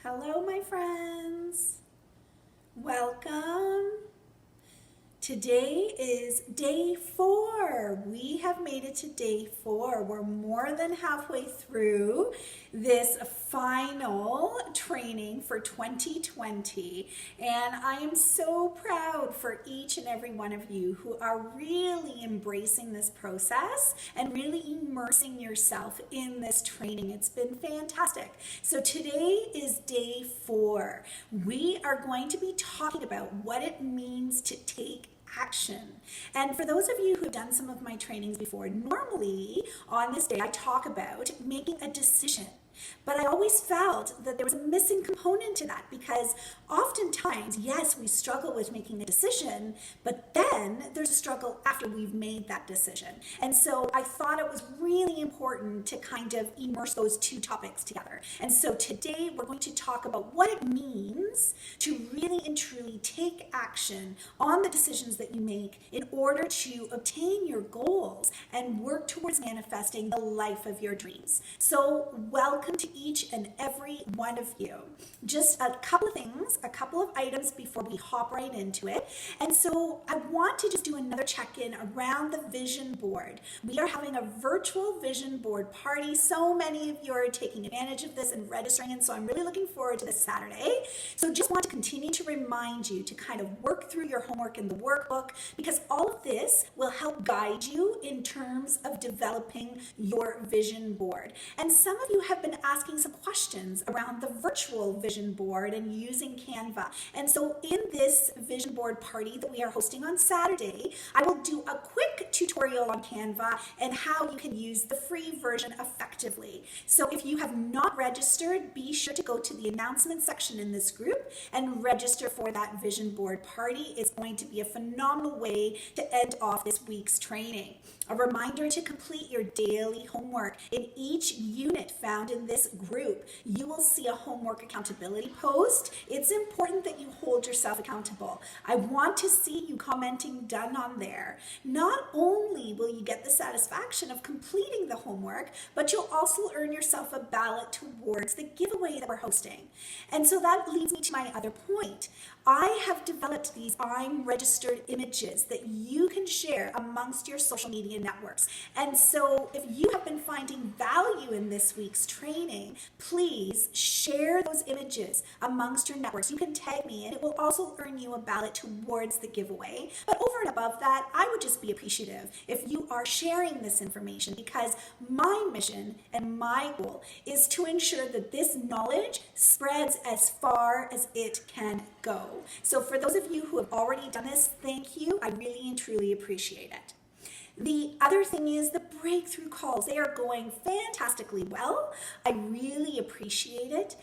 Hello, my friends. Welcome. Today is day 4. We have made it to day 4. We're more than halfway through this final training for 2020. And I am so proud for each and every one of you who are really embracing this process and really immersing yourself in this training. It's been fantastic. So today is day 4. We are going to be talking about what it means to take action. And for those of you who have done some of my trainings before, normally on this day I talk about making a decision. But I always felt that there was a missing component to that because oftentimes, yes, we struggle with making a decision, but then there's a struggle after we've made that decision. And so I thought it was really important to kind of immerse those two topics together. And so today we're going to talk about what it means to really and truly take action on the decisions that you make in order to obtain your goals and work towards manifesting the life of your dreams. So welcome to each and every one of you. Just a couple of things, a couple of items before we hop right into it. And so I want to just do another check-in around the vision board. We are having a virtual vision board party. So many of you are taking advantage of this and registering, and so I'm really looking forward to this Saturday. So just want to continue to remind you to kind of work through your homework in the workbook, because all of this will help guide you in terms of developing your vision board. And some of you have been asking some questions around the virtual vision board and using Canva. And so in this vision board party that we are hosting on Saturday, I will do a quick tutorial on Canva and how you can use the free version effectively. So if you have not registered, be sure to go to the announcement section in this group and register for that vision board party. It's going to be a phenomenal way to end off this week's training. A reminder to complete your daily homework. In each unit found in this group, you will see a homework accountability post. It's important that you hold yourself accountable. I want to see you commenting done on there. Not only will you get the satisfaction of completing the homework, but you'll also earn yourself a ballot towards the giveaway that we're hosting. And so that leads me to my other point. I have developed these I'm registered images that you can share amongst your social media networks. And so if you have been finding value in this week's training, please share those images amongst your networks. You can tag me and it will also earn you a ballot towards the giveaway. But over and above that, I would just be appreciative if you are sharing this information, because my mission and my goal is to ensure that this knowledge spreads as far as it can go. So for those of you who have already done this, thank you. I really and truly appreciate it. The other thing is the breakthrough calls. They are going fantastically well. I really appreciate it.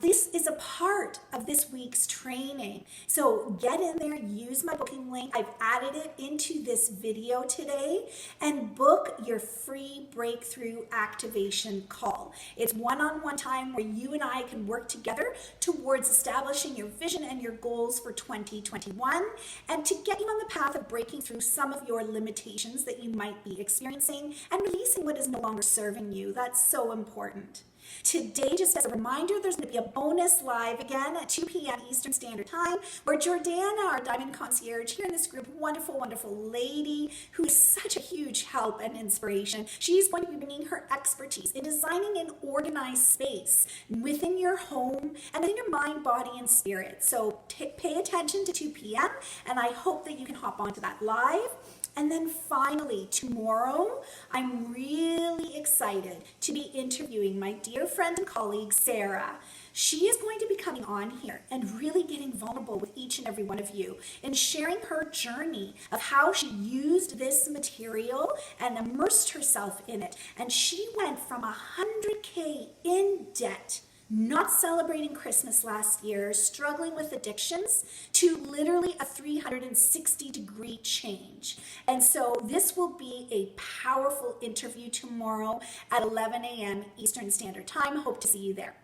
This is a part of this week's training. So get in there, use my booking link. I've added it into this video today, and book your free breakthrough activation call. It's one-on-one time where you and I can work together towards establishing your vision and your goals for 2021, and to get you on the path of breaking through some of your limitations that you might be experiencing and releasing what is no longer serving you. That's so important. Today, just as a reminder, there's going to be a bonus live again at 2 p.m. Eastern Standard Time, where Jordana, our Diamond Concierge here in this group, wonderful, wonderful lady who is such a huge help and inspiration. She's going to be bringing her expertise in designing an organized space within your home and in your mind, body, and spirit. So pay attention to 2 p.m. and I hope that you can hop onto that live. And then finally, tomorrow, I'm really excited to be interviewing my dear friend and colleague, Sarah. She is going to be coming on here and really getting vulnerable with each and every one of you and sharing her journey of how she used this material and immersed herself in it. And she went from 100K in debt, not celebrating Christmas last year, struggling with addictions, to literally a 360-degree change. And so this will be a powerful interview tomorrow at 11 a.m. Eastern Standard Time. Hope to see you there.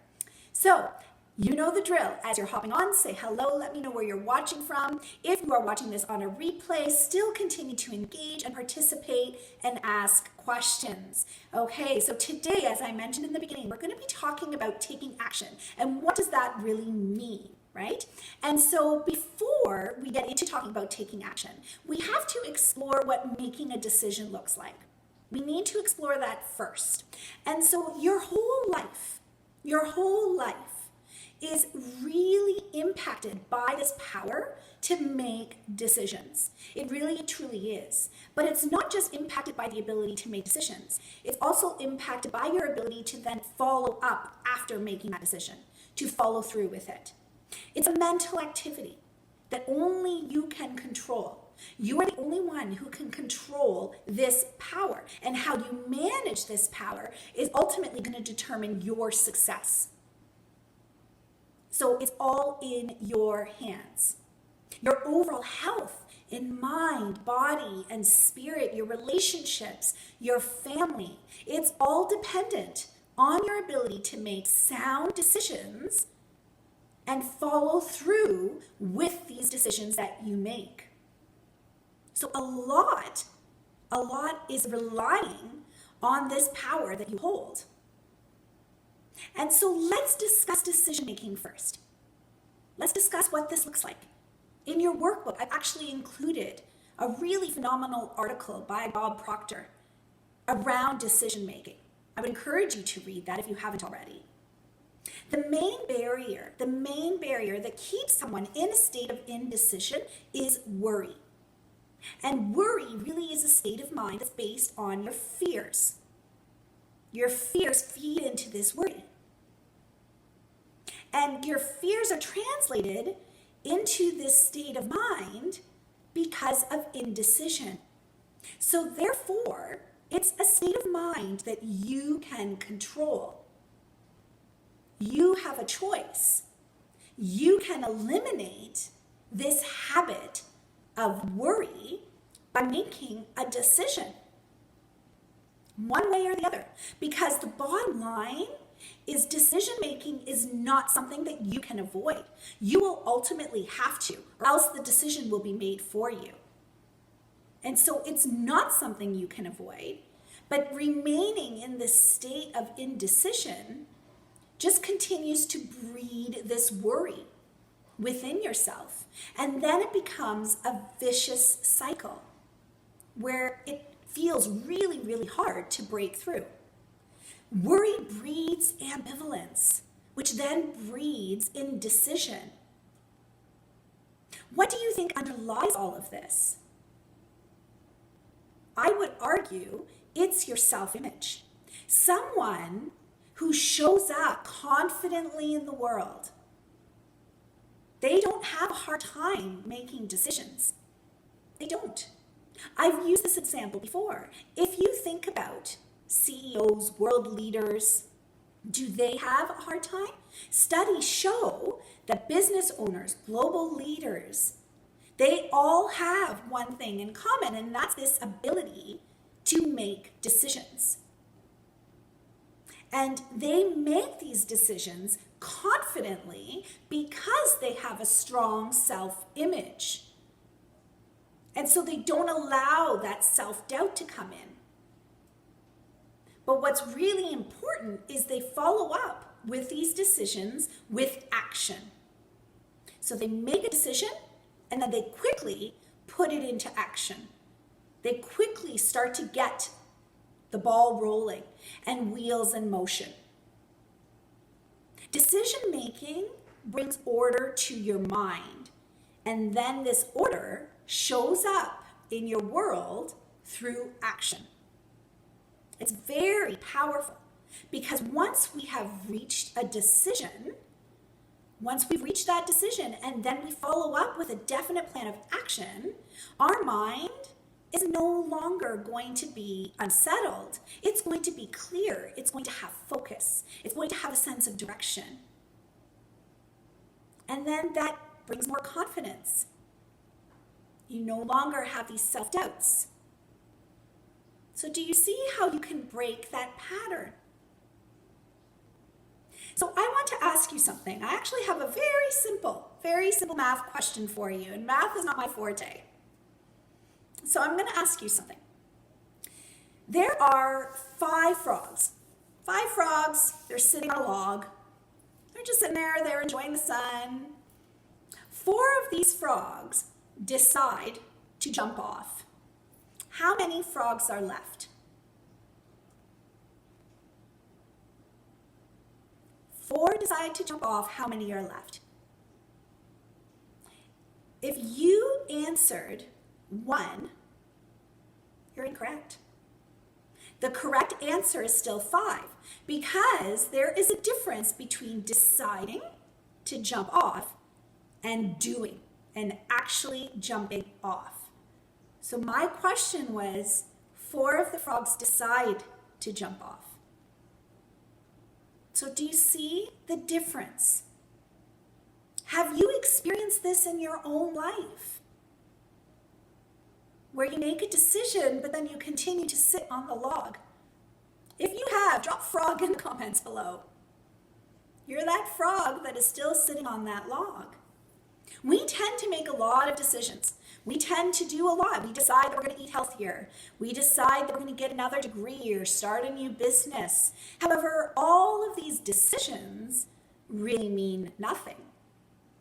So You know the drill. As you're hopping on, say hello, let me know where you're watching from. If you are watching this on a replay, still continue to engage and participate and ask questions. Okay, so today, as I mentioned in the beginning, we're going to be talking about taking action. And what does that really mean, right? And so before we get into talking about taking action, we have to explore what making a decision looks like. We need to explore that first. And so your whole life is really impacted by this power to make decisions. It really truly is. But it's not just impacted by the ability to make decisions. It's also impacted by your ability to then follow up after making that decision, to follow through with it. It's a mental activity that only you can control. You are the only one who can control this power. And how you manage this power is ultimately going to determine your success. So it's all in your hands. Your overall health in mind, body, and spirit, your relationships, your family, it's all dependent on your ability to make sound decisions and follow through with these decisions that you make. So a lot is relying on this power that you hold. And so let's discuss decision making first. Let's discuss what this looks like. In your workbook, I've actually included a really phenomenal article by Bob Proctor around decision making. I would encourage you to read that if you haven't already. The main barrier that keeps someone in a state of indecision is worry. And worry really is a state of mind that's based on your fears. Your fears feed into this worry. And your fears are translated into this state of mind because of indecision. So therefore, it's a state of mind that you can control. You have a choice. You can eliminate this habit of worry by making a decision, one way or the other. Because the bottom line is decision making is not something that you can avoid. You will ultimately have to, or else the decision will be made for you. And so it's not something you can avoid, but remaining in this state of indecision just continues to breed this worry within yourself. And then it becomes a vicious cycle where it feels really, really hard to break through. Worry breeds ambivalence, which then breeds indecision. What do you think underlies all of this? I would argue it's your self-image. Someone who shows up confidently in the world. They don't have a hard time making decisions. They don't. I've used this example before. If you think about CEOs, world leaders, do they have a hard time? Studies show that business owners, global leaders, they all have one thing in common, and that's this ability to make decisions. And they make these decisions confidently because they have a strong self-image. And so they don't allow that self-doubt to come in. But what's really important is they follow up with these decisions with action. So they make a decision and then they quickly put it into action. They quickly start to get the ball rolling and wheels in motion. Decision making brings order to your mind, and then this order shows up in your world through action. It's very powerful because once we have reached a decision, once we've reached that decision and then we follow up with a definite plan of action, our mind is no longer going to be unsettled. It's going to be clear. It's going to have focus. It's going to have a sense of direction. And then that brings more confidence. You no longer have these self-doubts. So do you see how you can break that pattern? So I want to ask ask you something. I actually have a very simple math question for you, and math is not my forte. So I'm going to ask you something. There are 5 frogs. 5 frogs, they're sitting on a log. They're just sitting there, they're enjoying the sun. 4 of these frogs decide to jump off. How many frogs are left? 4 decide to jump off. How many are left? If you answered 1, you're incorrect. The correct answer is still 5 because there is a difference between deciding to jump off and doing and actually jumping off. So my question was, 4 of the frogs decide to jump off. So do you see the difference? Have you experienced this in your own life? Where you make a decision, but then you continue to sit on the log. If you have, drop frog in the comments below. You're that frog that is still sitting on that log. We tend to make a lot of decisions. We tend to do a lot. We decide that we're going to eat healthier. We decide that we're going to get another degree or start a new business. However, all of these decisions really mean nothing.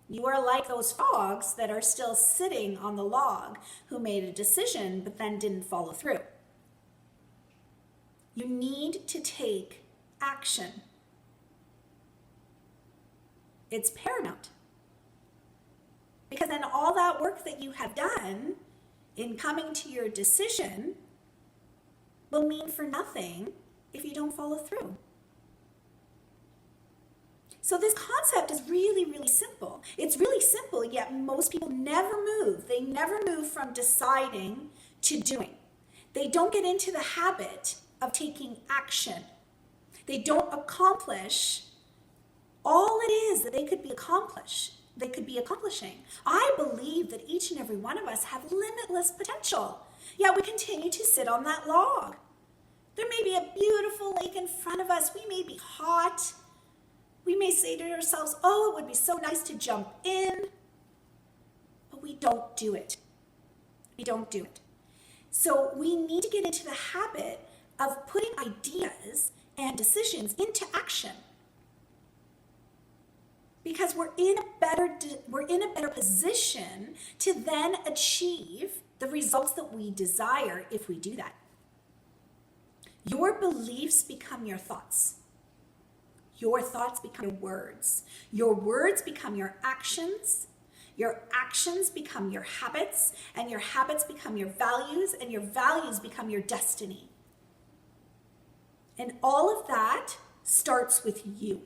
You are like those frogs that are still sitting on the log who made a decision but then didn't follow through. You need to take action. It's paramount. Because then all that work that you have done in coming to your decision will mean for nothing if you don't follow through. So this concept is really, really simple. It's really simple, yet most people never move. They never move from deciding to doing. They don't get into the habit of taking action. They don't accomplish all it is that they could be accomplishing. I believe that each and every one of us have limitless potential, yet we continue to sit on that log. There may be a beautiful lake in front of us. We may be hot. We may say to ourselves, oh, it would be so nice to jump in, but we don't do it. We don't do it. So we need to get into the habit of putting ideas and decisions into action. Because we're in a better position to then achieve the results that we desire if we do that. Your beliefs become your thoughts. Your thoughts become your words. Your words become your actions. Your actions become your habits, and your habits become your values, and your values become your destiny. And all of that starts with you.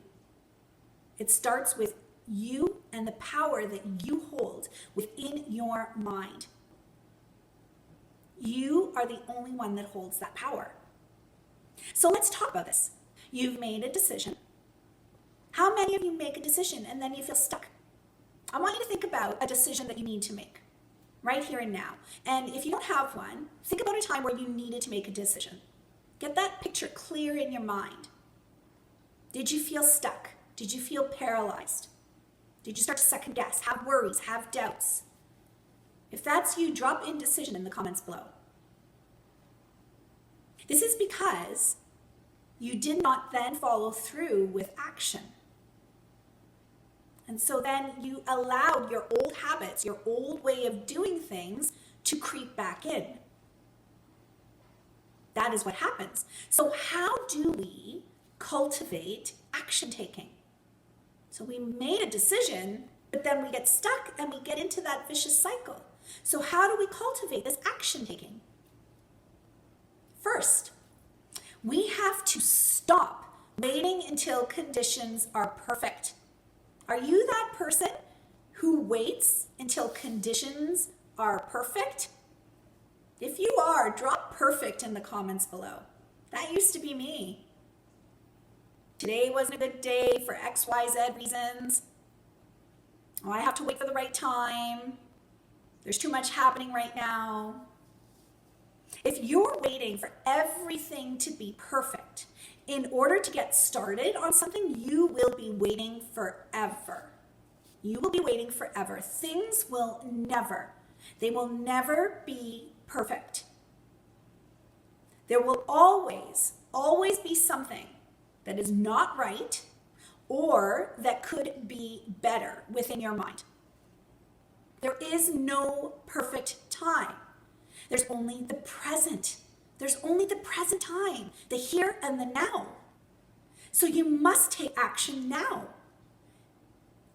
It starts with you and the power that you hold within your mind. You are the only one that holds that power. So let's talk about this. You've made a decision. How many of you make a decision and then you feel stuck? I want you to think about a decision that you need to make right here and now. And if you don't have one, think about a time where you needed to make a decision. Get that picture clear in your mind. Did you feel stuck? Did you feel paralyzed? Did you start to second guess, have worries, have doubts? If that's you, drop indecision in the comments below. This is because you did not then follow through with action. And so then you allowed your old habits, your old way of doing things to creep back in. That is what happens. So how do we cultivate action taking? So we made a decision, but then we get stuck and we get into that vicious cycle. So how do we cultivate this action taking? First, we have to stop waiting until conditions are perfect. Are you that person who waits until conditions are perfect? If you are, drop perfect in the comments below. That used to be me. Today wasn't a good day for XYZ reasons. Oh, I have to wait for the right time. There's too much happening right now. If you're waiting for everything to be perfect, in order to get started on something, you will be waiting forever. You will be waiting forever. Things will they will never be perfect. There will always be something that is not right or that could be better within your mind. There is no perfect time. There's only the present. There's only the present time, the here and the now. So you must take action now.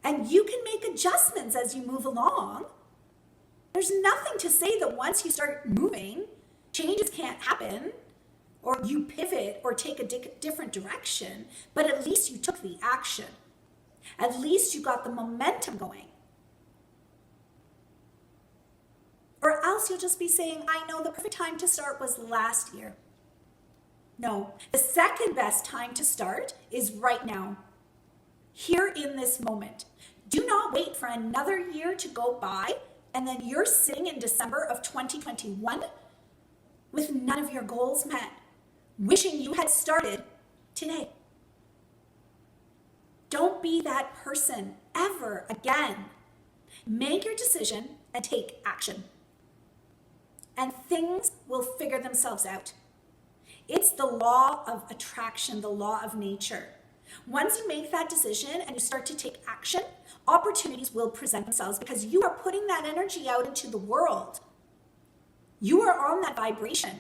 And you can make adjustments as you move along. There's nothing to say that once you start moving, changes can't happen, or you pivot or take a different direction, but at least you took the action. At least you got the momentum going. Or else you'll just be saying, I know the perfect time to start was last year. No, the second best time to start is right now, here in this moment. Do not wait for another year to go by and then you're sitting in December of 2021 with none of your goals met, wishing you had started today. Don't be that person ever again. Make your decision and take action. And things will figure themselves out. It's the law of attraction, the law of nature. Once you make that decision and you start to take action, opportunities will present themselves because you are putting that energy out into the world. You are on that vibration.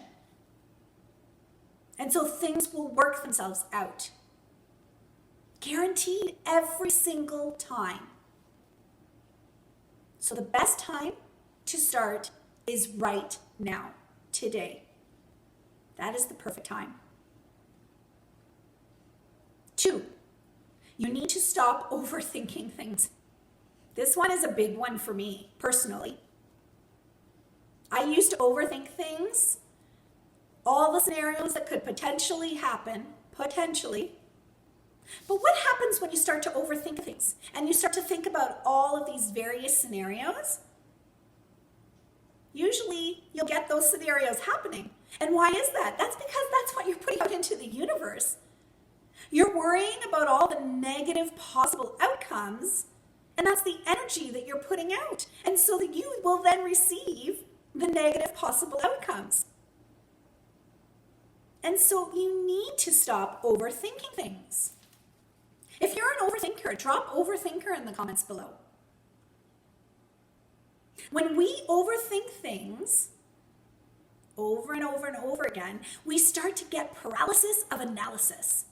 And so things will work themselves out. Guaranteed every single time. So the best time to start is right now, today. That is the perfect time. 2, you need to stop overthinking things. This one is a big one for me, personally. I used to overthink things, all the scenarios that could potentially happen, But what happens when you start to overthink things and you start to think about all of these various scenarios? Usually you'll get those scenarios happening. And why is that? That's because that's what you're putting out into the universe. You're worrying about all the negative possible outcomes, and that's the energy that you're putting out. And so that you will then receive the negative possible outcomes. And so you need to stop overthinking things. If you're an overthinker, drop overthinker in the comments below. When we overthink things over and over and over again, we start to get paralysis of analysis.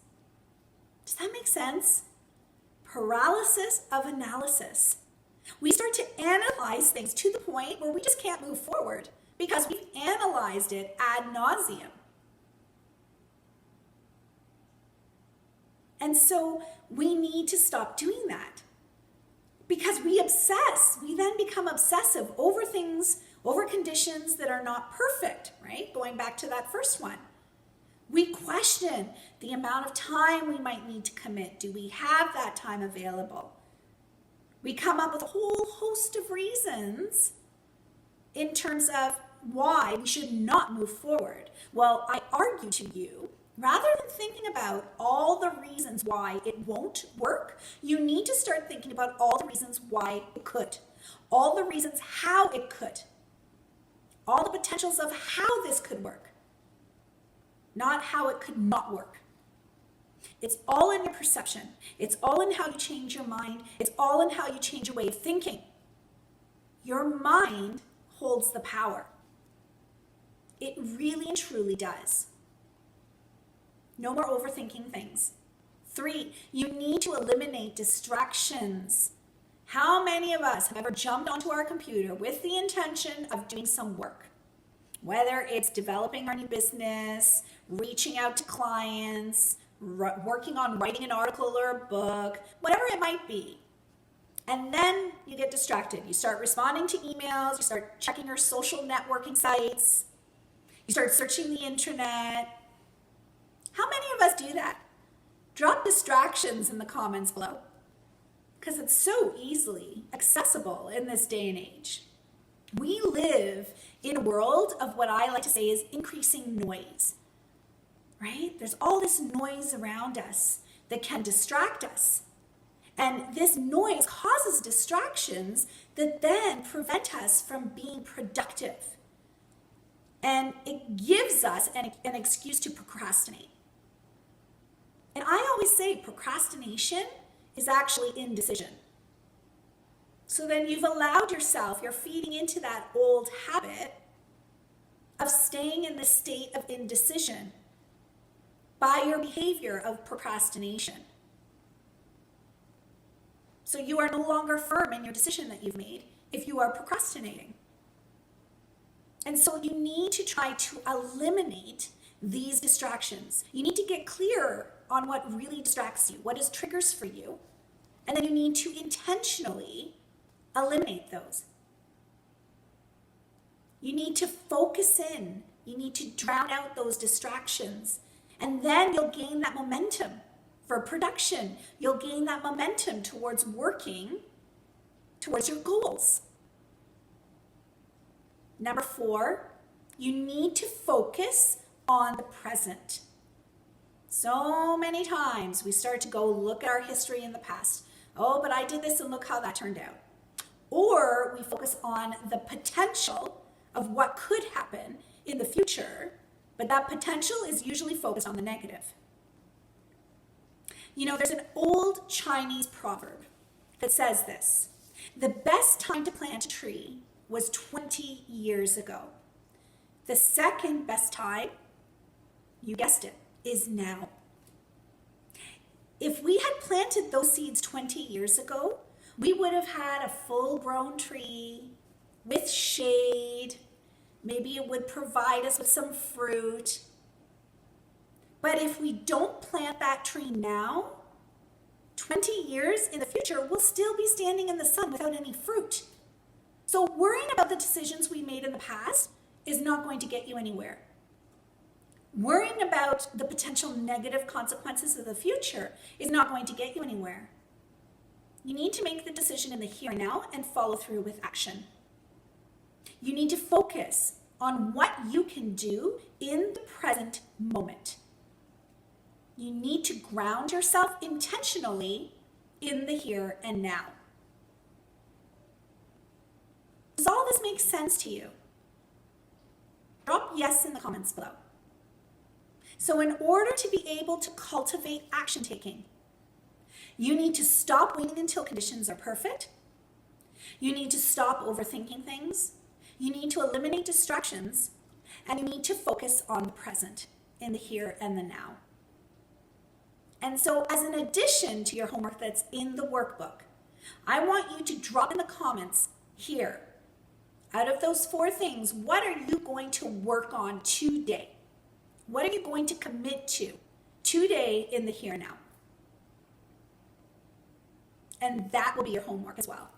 Does that make sense? Paralysis of analysis. We start to analyze things to the point where we just can't move forward because we've analyzed it ad nauseum. And so we need to stop doing that because we obsess. We then become obsessive over things, over conditions that are not perfect, right? Going back to that first one. We question the amount of time we might need to commit. Do we have that time available? We come up with a whole host of reasons in terms of why we should not move forward. Well, I argue to you, rather than thinking about all the reasons why it won't work, you need to start thinking about all the reasons why it could, all the reasons how it could, all the potentials of how this could work, not how it could not work. It's all in your perception. It's all in how you change your mind. It's all in how you change your way of thinking. Your mind holds the power. It really and truly does. No more overthinking things. 3, you need to eliminate distractions. How many of us have ever jumped onto our computer with the intention of doing some work? Whether it's developing our new business, reaching out to clients, working on writing an article or a book, whatever it might be. And then you get distracted. You start responding to emails, you start checking your social networking sites, you start searching the internet. How many of us do that? Drop distractions in the comments below because it's so easily accessible in this day and age. We live in a world of what I like to say is increasing noise, right? There's all this noise around us that can distract us. And this noise causes distractions that then prevent us from being productive. And it gives us an excuse to procrastinate. And I always say procrastination is actually indecision. So then you've allowed yourself, you're feeding into that old habit of staying in this state of indecision by your behavior of procrastination. So you are no longer firm in your decision that you've made if you are procrastinating. And so you need to try to eliminate these distractions. You need to get clear on what really distracts you, what is triggers for you, and then you need to intentionally eliminate those. You need to focus in. You need to drown out those distractions. And then you'll gain that momentum for production. You'll gain that momentum towards working towards your goals. Number 4, you need to focus on the present. So many times we start to go look at our history in the past. Oh, but I did this and look how that turned out. Or we focus on the potential of what could happen in the future, but that potential is usually focused on the negative. You know, there's an old Chinese proverb that says this: the best time to plant a tree was 20 years ago. The second best time, you guessed it, is now. If we had planted those seeds 20 years ago, we would have had a full-grown tree with shade. Maybe it would provide us with some fruit. But if we don't plant that tree now, 20 years in the future, we'll still be standing in the sun without any fruit. So worrying about the decisions we made in the past is not going to get you anywhere. Worrying about the potential negative consequences of the future is not going to get you anywhere. You need to make the decision in the here and now and follow through with action. You need to focus on what you can do in the present moment. You need to ground yourself intentionally in the here and now. Does all this make sense to you? Drop yes in the comments below. So in order to be able to cultivate action taking, you need to stop waiting until conditions are perfect. You need to stop overthinking things. You need to eliminate distractions, and you need to focus on the present, in the here and the now. And so as an addition to your homework that's in the workbook, I want you to drop in the comments here, out of those 4 things, what are you going to work on today? What are you going to commit to today in the here and now? And that will be your homework as well.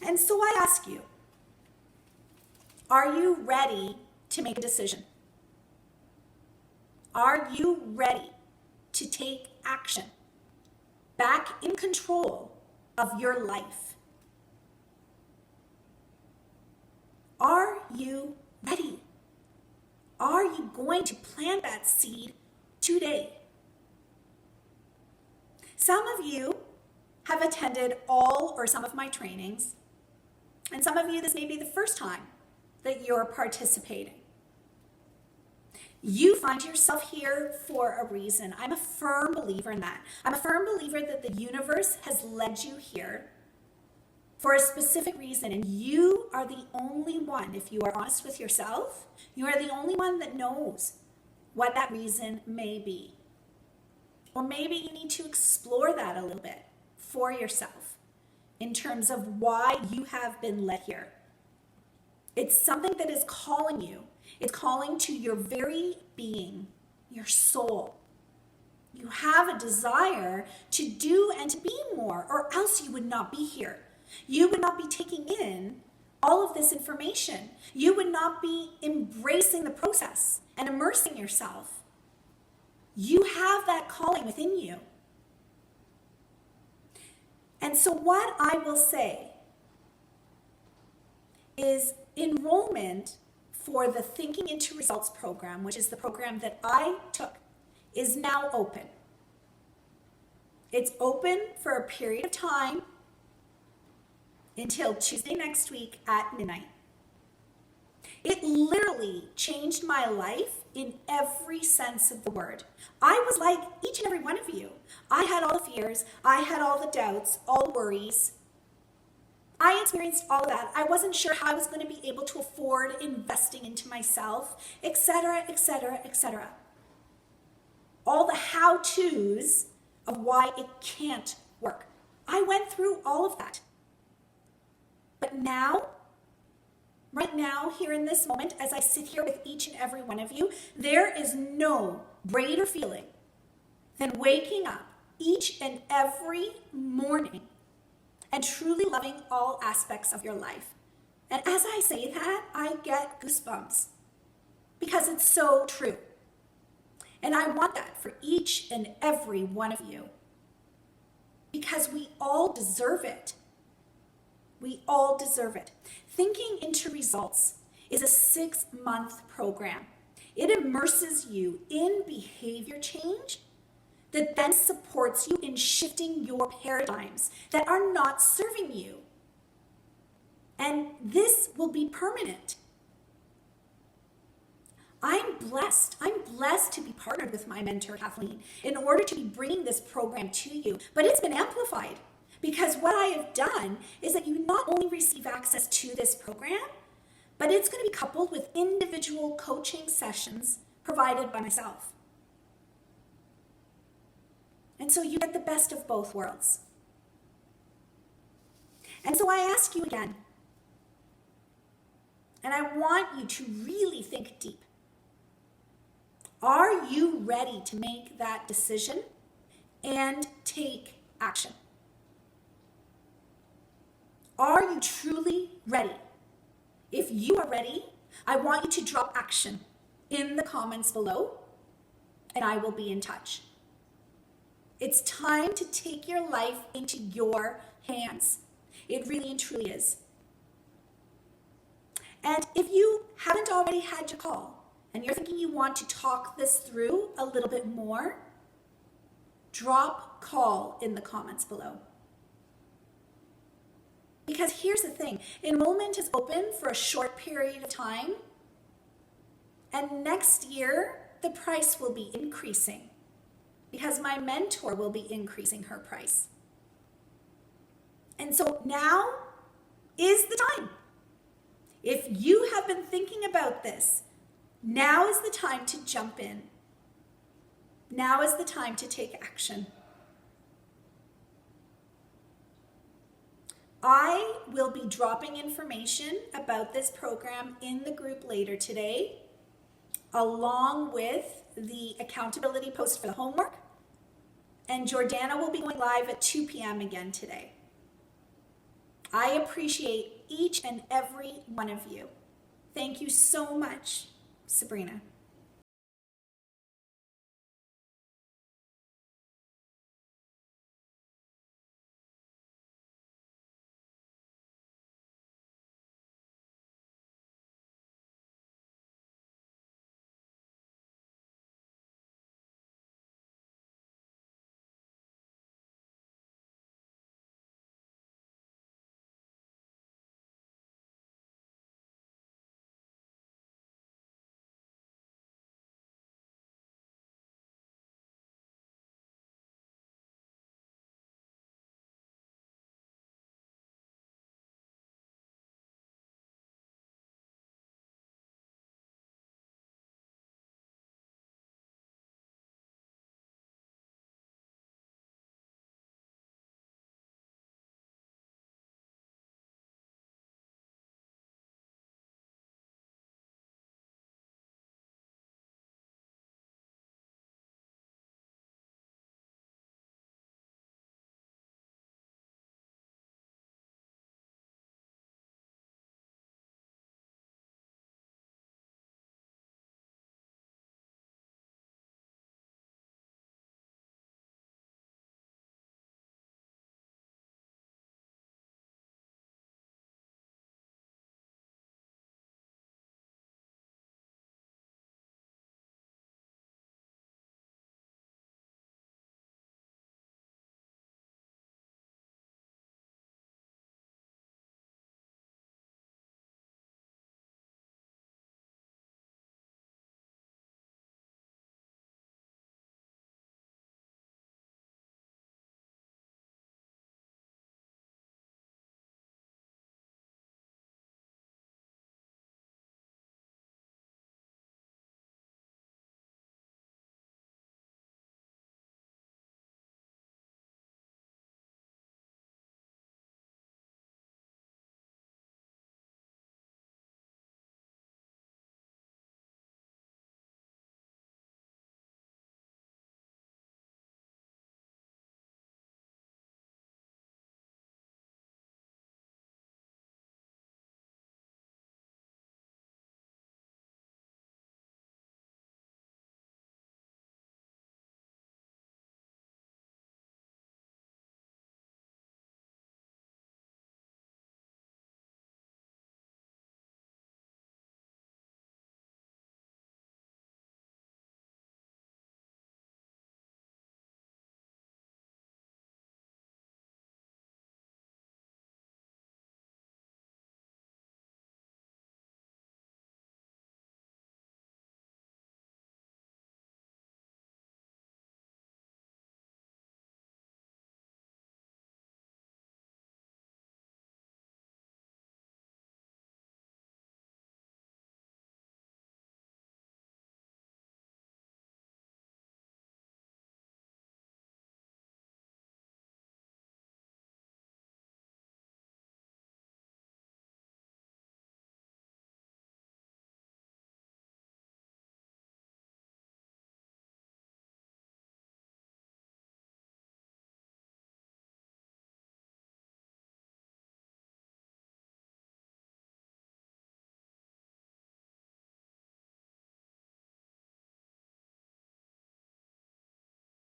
And so I ask you, are you ready to make a decision? Are you ready to take action, back in control of your life? Are you ready? Are you going to plant that seed today? Some of you have attended all or some of my trainings, and some of you, this may be the first time that you're participating. You find yourself here for a reason. I'm a firm believer in that. I'm a firm believer that the universe has led you here for a specific reason, and you are the only one, if you are honest with yourself, you are the only one that knows what that reason may be. Or maybe you need to explore that a little bit for yourself in terms of why you have been led here. It's something that is calling you. It's calling to your very being, your soul. You have a desire to do and to be more, or else you would not be here. You would not be taking in all of this information. You would not be embracing the process and immersing yourself. You have that calling within you. And so what I will say is enrollment for the Thinking into Results program, which is the program that I took, is now open. It's open for a period of time until Tuesday next week at midnight. It literally changed my life in every sense of the word. I was like each and every one of you. I had all the fears, I had all the doubts, all the worries. I experienced all of that. I wasn't sure how I was going to be able to afford investing into myself, etc., etc., etc. All the how-tos of why it can't work. I went through all of that. But now, right now, here in this moment, as I sit here with each and every one of you, there is no greater feeling than waking up each and every morning and truly loving all aspects of your life. And as I say that, I get goosebumps because it's so true. And I want that for each and every one of you because we all deserve it. We all deserve it. Thinking into Results is a 6-month program. It immerses you in behavior change that then supports you in shifting your paradigms that are not serving you. And this will be permanent. I'm blessed to be partnered with my mentor, Kathleen, in order to be bringing this program to you. But it's been amplified because what I have done is that you not only receive access to this program, but it's going to be coupled with individual coaching sessions provided by myself. And so you get the best of both worlds. And so I ask you again, and I want you to really think deep. Are you ready to make that decision and take action? Are you truly ready? If you are ready, I want you to drop action in the comments below, and I will be in touch. It's time to take your life into your hands. It really and truly is. And if you haven't already had your call, and you're thinking you want to talk this through a little bit more, drop call in the comments below. Because here's the thing, enrollment is open for a short period of time, and next year the price will be increasing because my mentor will be increasing her price. And so now is the time. If you have been thinking about this, now is the time to jump in. Now is the time to take action. I will be dropping information about this program in the group later today, along with the accountability post for the homework. And Jordana will be going live at 2 p.m. again today. I appreciate each and every one of you. Thank you so much, Sabrina.